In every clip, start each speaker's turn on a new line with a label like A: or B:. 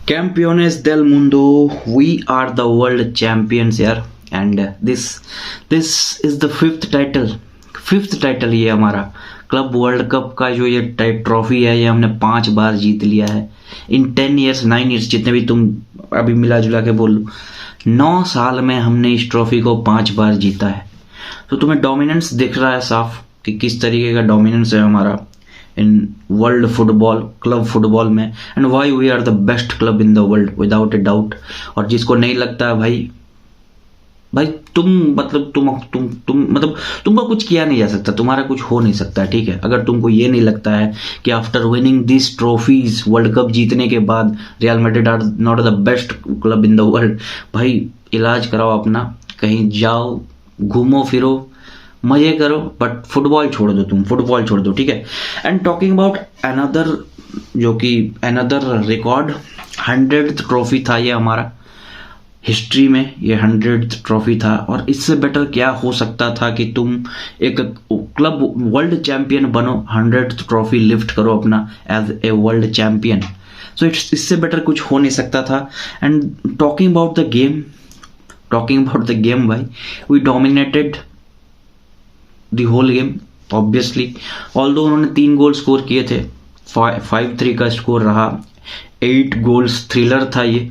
A: Campeones del mundo, we are the world champions यार. And this is the fifth title ये हमारा club world cup का जो ये ट्रॉफी है, ये हमने 5 बार जीत लिया है इन 10 ईयर्स 9 ईयर्स, जितने भी तुम अभी मिला जुला के बोल लो, 9 साल में हमने इस ट्रॉफी को 5 बार जीता है. तो तुम्हें डोमिनेंस दिख रहा है साफ कि किस तरीके का डोमिनेंस है हमारा in world football, club football में. And why we are the best club in the world without a doubt. और जिसको नहीं लगता भाई तुमको कुछ किया नहीं जा सकता, तुम्हारा कुछ हो नहीं सकता, ठीक है. अगर तुमको ये नहीं लगता है कि after winning this trophies, world cup जीतने के बाद Real Madrid are not the best club in the world, भाई इलाज कराओ अपना, कहीं जाओ, घूमो फिरो, मजे करो, बट फुटबॉल छोड़ दो, तुम फुटबॉल छोड़ दो, ठीक है. एंड टॉकिंग अबाउट अनदर, जो कि अनदर रिकॉर्ड, 100th ट्रॉफी था ये हमारा हिस्ट्री में, ये 100th ट्रॉफी था. और इससे बेटर क्या हो सकता था कि तुम एक क्लब वर्ल्ड चैंपियन बनो, 100th ट्रॉफी लिफ्ट करो अपना as a world champion. So इससे बेटर कुछ हो नहीं सकता था. And talking about the game भाई, we dominated the whole game obviously. Although उन्होंने 3 गोल स्कोर किए थे, 5-3 का स्कोर रहा, 8 गोल्स थ्रिलर था ये.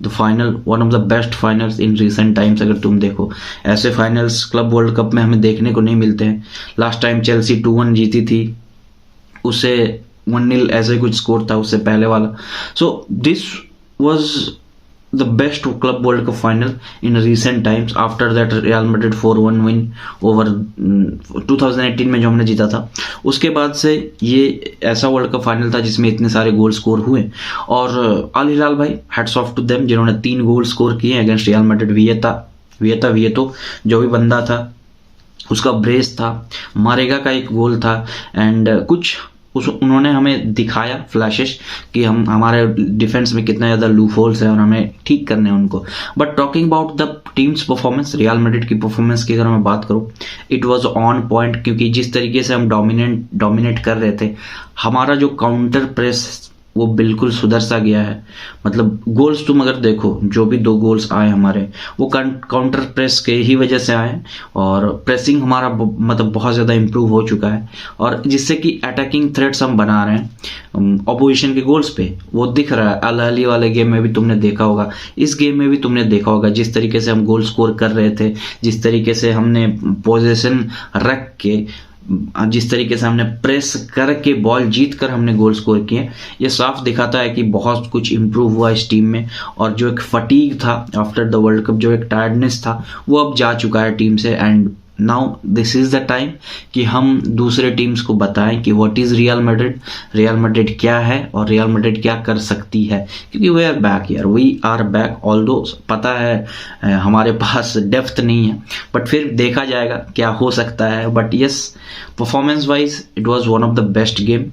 A: The final, one of the best finals in recent times. अगर तुम देखो, ऐसे फाइनल्स क्लब वर्ल्ड कप में हमें देखने को नहीं मिलते हैं. लास्ट टाइम चेल्सी 2-1 जीती थी, उससे 1-0 ऐसे कुछ स्कोर था उससे पहले वाला. So this was the best club world cup final in recent times. After that Real Madrid 4-1 win over 2018 में जो हमने जीता था, उसके बाद से ये ऐसा वर्ल्ड कप फाइनल था जिसमें इतने सारे गोल स्कोर हुए. और अल हिलाल भाई, हैट्स ऑफ टू देम, जिन्होंने 3 गोल स्कोर किए अगेंस्ट रियल मैड्रिड. वियेतो जो भी बंदा था, उसका ब्रेस था, मारेगा का एक गोल था. एंड कुछ उन्होंने हमें दिखाया फ्लैशेस कि हमारे डिफेंस में कितना ज़्यादा लूप होल्स है और हमें ठीक करने हैं उनको. But talking about the teams performance, real Madrid की परफॉर्मेंस की अगर मैं बात करूं, इट वाज ऑन पॉइंट. क्योंकि जिस तरीके से हम डोमिनेट कर रहे थे, हमारा जो काउंटर प्रेस वो बिल्कुल सुधर सा गया है. मतलब गोल्स तुम अगर देखो, जो भी 2 गोल्स आए हमारे, वो काउंटर प्रेस के ही वजह से आए. और प्रेसिंग हमारा मतलब बहुत ज़्यादा इम्प्रूव हो चुका है, और जिससे कि अटैकिंग थ्रेट्स हम बना रहे हैं ऑपोजिशन के गोल्स पे, वो दिख रहा है. अल अहली वाले गेम में भी तुमने देखा होगा, इस गेम में भी तुमने देखा होगा, जिस तरीके से हम गोल स्कोर कर रहे थे, जिस तरीके से हमने पोजीशन रख के, जिस तरीके से हमने प्रेस करके बॉल जीत कर हमने गोल स्कोर किए, ये साफ दिखाता है कि बहुत कुछ इम्प्रूव हुआ इस टीम में. और जो एक फटीग था आफ्टर द वर्ल्ड कप, जो एक टायर्डनेस था, वो अब जा चुका है टीम से. And now this is the time कि हम दूसरे टीम्स को बताएं कि व्हाट इज रियल मैड्रिड क्या है और रियल मैड्रिड क्या कर सकती है. क्योंकि वी आर बैक. ऑल्दो पता है हमारे पास डेप्थ नहीं है, बट फिर देखा जाएगा क्या हो सकता है. But yes, performance wise it was one of the best game.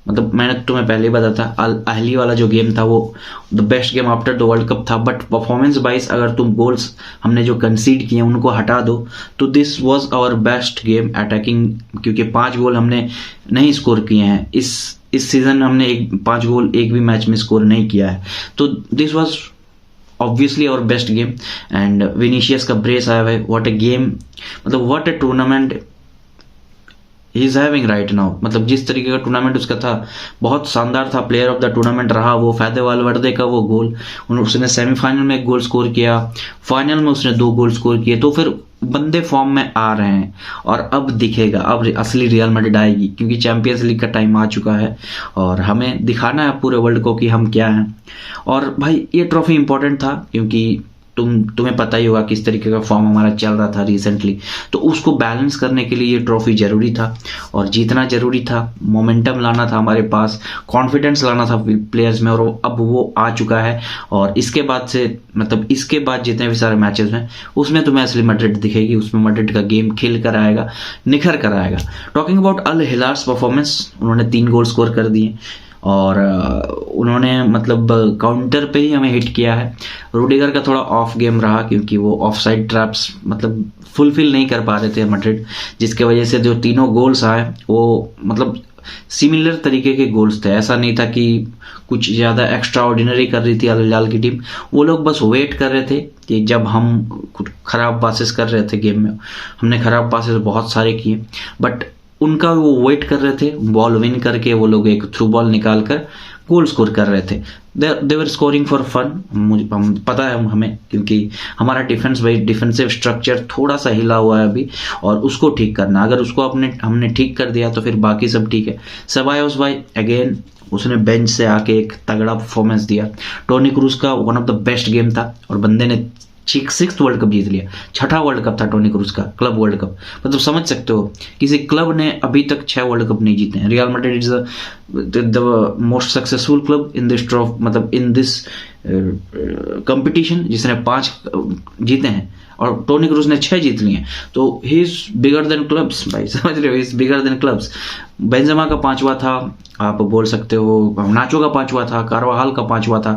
A: मतलब मैंने तुम्हें पहले ही बताया था, अल अहली वाला जो गेम था वो the best game after the world cup था. बट परफॉर्मेंस वाइज अगर तुम गोल्स हमने जो कंसीड किए उनको हटा दो, तो this was our best game attacking. क्योंकि 5 गोल हमने नहीं स्कोर किए हैं इस सीजन, हमने 5 गोल एक भी मैच में स्कोर नहीं किया है. तो this was obviously our best game. And Vinicius का ब्रेस आया है, व्हाट ए गेम, मतलब what a tournament he is having right now. मतलब जिस तरीके का टूर्नामेंट उसका था, बहुत शानदार था. प्लेयर ऑफ द टूर्नामेंट रहा वो. फैदे वालवर्दे का वो गोल, उसने सेमीफाइनल में 1 गोल स्कोर किया, फाइनल में उसने 2 गोल स्कोर किए. तो फिर बंदे फॉर्म में आ रहे हैं, और अब दिखेगा, अब असली रियल मैड्रिड आएगी. क्योंकि चैंपियंस लीग का टाइम आ चुका है और हमें दिखाना है पूरे वर्ल्ड को कि हम क्या हैं. और भाई ये ट्रॉफी इंपॉर्टेंट था, क्योंकि तुम्हें पता ही होगा किस तरीके का फॉर्म हमारा चल रहा था रिसेंटली. तो उसको बैलेंस करने के लिए ये ट्रॉफी जरूरी था, और जीतना जरूरी था. मोमेंटम लाना था हमारे पास, कॉन्फिडेंस लाना था प्लेयर्स में, और अब वो आ चुका है. और इसके बाद से, मतलब इसके बाद जितने भी सारे मैचेस हैं, उसमें तुम्हें असली मैड्रिड दिखेगी, उसमें मैड्रिड का गेम खिल कर आएगा, निखर कर आएगा. टॉकिंग अबाउट अल हिलाल्स परफॉर्मेंस, उन्होंने 3 गोल स्कोर कर दिए, और उन्होंने मतलब काउंटर पे ही हमें हिट किया है. रूडिगर का थोड़ा ऑफ गेम रहा, क्योंकि वो ऑफ साइड ट्रैप्स मतलब फुलफिल नहीं कर पा रहे थे मैड्रिड, जिसके वजह से जो 3 गोल्स आए वो मतलब सिमिलर तरीके के गोल्स थे, ऐसा नहीं था कि कुछ ज़्यादा एक्स्ट्रा ऑर्डिनरी कर रही थी अल हिलाल की टीम। वो लोग बस वेट कर रहे थे कि जब हम कुछ ख़राब पासेस कर रहे थे गेम में, हमने ख़राब पासेस बहुत सारे किए, बट उनका वो वेट कर रहे थे, बॉल विन करके वो लोग एक थ्रू बॉल निकाल कर गोल स्कोर कर रहे थे। दे वर स्कोरिंग फॉर फन। मुझे पता है हमें, क्योंकि हमारा डिफेंसिव स्ट्रक्चर थोड़ा सा हिला हुआ है अभी, और उसको ठीक करना। अगर उसको हमने ठीक कर दिया तो फिर बाकी सब ठीक है। सेबायोस भाई अगेन उसने बेंच से आके एक तगड़ा परफॉर्मेंस दिया। टोनी क्रूज का one of the best game था, और बंदे ने 6th वर्ल्ड कप जीत लिया। 6ठा वर्ल्ड कप था टोनी क्रूज का, क्लब वर्ल्ड कप। मतलब समझ सकते हो, किसी क्लब ने अभी तक 6 वर्ल्ड कप नहीं जीते हैं। Real Madrid is the most successful club in this मतलब इन दिस कंपटीशन, जिसने 5 जीते हैं, और टोनी क्रूज ने 6 जीत लिए हैं। तो he is bigger than clubs भाई, समझ रहे हो, is bigger than clubs. Benzema का 5वां था, आप बोल सकते हो नाचो का 5वां था, कारवाहाल का 5वां था।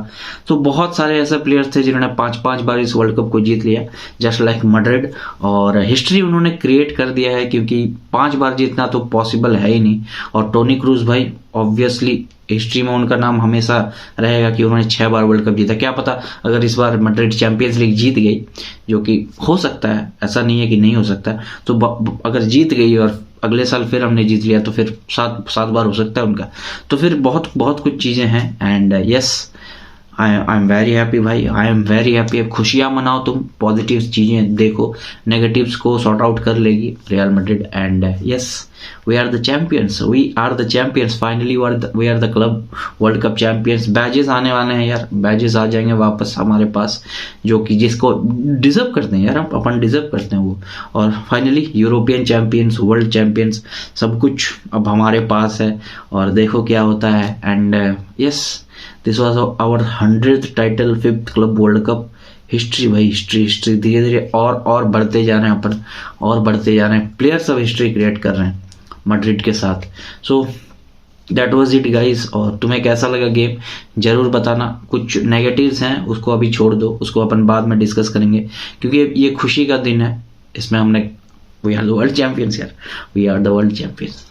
A: तो बहुत सारे ऐसे प्लेयर्स थे जिन्होंने 5 बार इस वर्ल्ड कप को जीत लिया, जस्ट लाइक मैड्रिड। और हिस्ट्री उन्होंने क्रिएट कर दिया है, क्योंकि 5 बार जीतना तो पॉसिबल है ही नहीं। और टोनी क्रूज भाई ऑब्वियसली हिस्ट्री में उनका नाम हमेशा रहेगा कि उन्होंने 6 बार वर्ल्ड कप जीता। क्या पता अगर इस बार मैड्रिड चैंपियंस लीग जीत गई, जो कि हो सकता है, ऐसा नहीं है कि नहीं हो सकता, तो अगर जीत गई और अगले साल फिर हमने जीत लिया, तो फिर 7 बार हो सकता है उनका। तो फिर बहुत बहुत कुछ चीज़ें हैं। And yes, I am very happy भाई, आई एम वेरी हैप्पी। अब खुशियाँ मनाओ, तुम पॉजिटिव चीज़ें देखो, नेगेटिव्स को सॉर्ट आउट कर लेगी Real Madrid. And yes, we are the champions, finally we are the club world cup champions. Badges आने वाले हैं यार, बैजेस आ जाएंगे वापस हमारे पास, जो कि जिसको डिजर्व करते हैं यार, अपन डिजर्व करते हैं वो। और finally European champions, world champions, सब कुछ अब हमारे पास है, और देखो क्या होता है। And yes, this was our 100th title, 5th club world cup. History भाई, हिस्ट्री धीरे धीरे और बढ़ते जा रहे हैं अपन, और बढ़ते जा रहे हैं। प्लेयर्स अब हिस्ट्री क्रिएट कर रहे हैं मैड्रिड के साथ। So that was it guys. और तुम्हें कैसा लगा गेम जरूर बताना। कुछ नेगेटिव्स हैं उसको अभी छोड़ दो, उसको अपन बाद में डिस्कस करेंगे, क्योंकि ये खुशी का दिन है। इसमें हमने we are the world champions यार, we are the world champions.